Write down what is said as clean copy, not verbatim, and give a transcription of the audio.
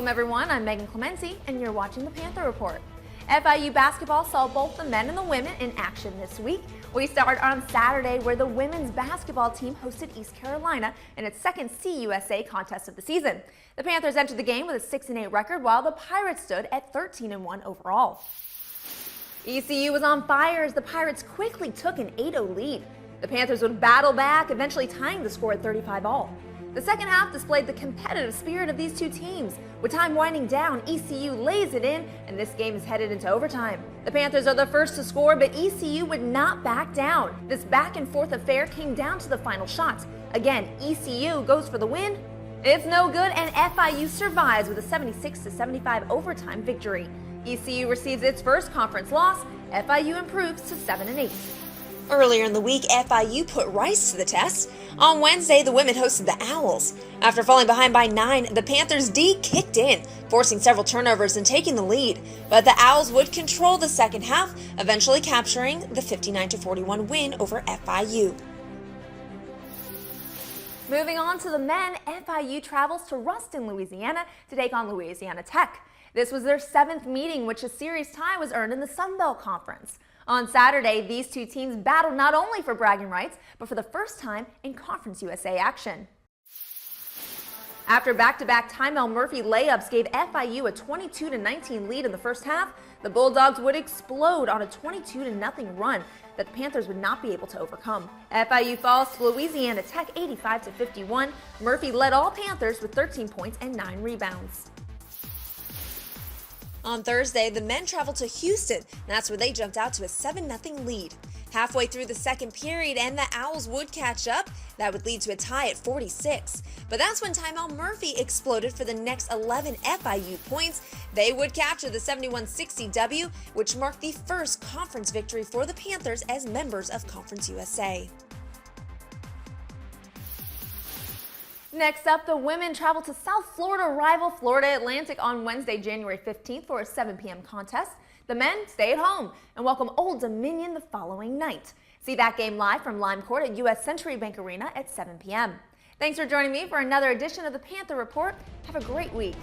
Welcome everyone, I'm Clementi and you're watching the Panther Report. FIU basketball saw both the men and the women in action this week. We start on Saturday where the women's basketball team hosted East Carolina in its second CUSA contest of the season. The Panthers entered the game with a 6-8 record while the Pirates stood at 13-1 overall. ECU was on fire as the Pirates quickly took an 8-0 lead. The Panthers would battle back, eventually tying the score at 35-all. The second half displayed the competitive spirit of these two teams. With time winding down, ECU lays it in, and this game is headed into overtime. The Panthers are the first to score, but ECU would not back down. This back-and-forth affair came down to the final shot. Again, ECU goes for the win. It's no good, and FIU survives with a 76-75 overtime victory. ECU receives its first conference loss. FIU improves to 7-8. Earlier in the week, FIU put Rice to the test. On Wednesday, the women hosted the Owls. After falling behind by 9, the Panthers' D kicked in, forcing several turnovers and taking the lead. But the Owls would control the second half, eventually capturing the 59-41 win over FIU. Moving on to the men, FIU travels to Ruston, Louisiana to take on Louisiana Tech. This was their 7th meeting, which a series tie was earned in the Sun Belt Conference. On Saturday, these two teams battled not only for bragging rights, but for the first time in Conference USA action. After back-to-back Tymel Murphy layups gave FIU a 22-19 lead in the first half, the Bulldogs would explode on a 22-0 run that the Panthers would not be able to overcome. FIU falls to Louisiana Tech 85-51. Murphy led all Panthers with 13 points and 9 rebounds. On Thursday, the men traveled to Houston, and that's where they jumped out to a 7-0 lead. Halfway through the second period, and the Owls would catch up. That would lead to a tie at 46. But that's when Tymel Murphy exploded for the next 11 FIU points. They would capture the 71-60 W, which marked the first conference victory for the Panthers as members of Conference USA. Next up, the women travel to South Florida rival Florida Atlantic on Wednesday, January 15th for a 7 p.m. contest. The men stay at home and welcome Old Dominion the following night. See that game live from Lime Court at U.S. Century Bank Arena at 7 p.m. Thanks for joining me for another edition of the Panther Report. Have a great week.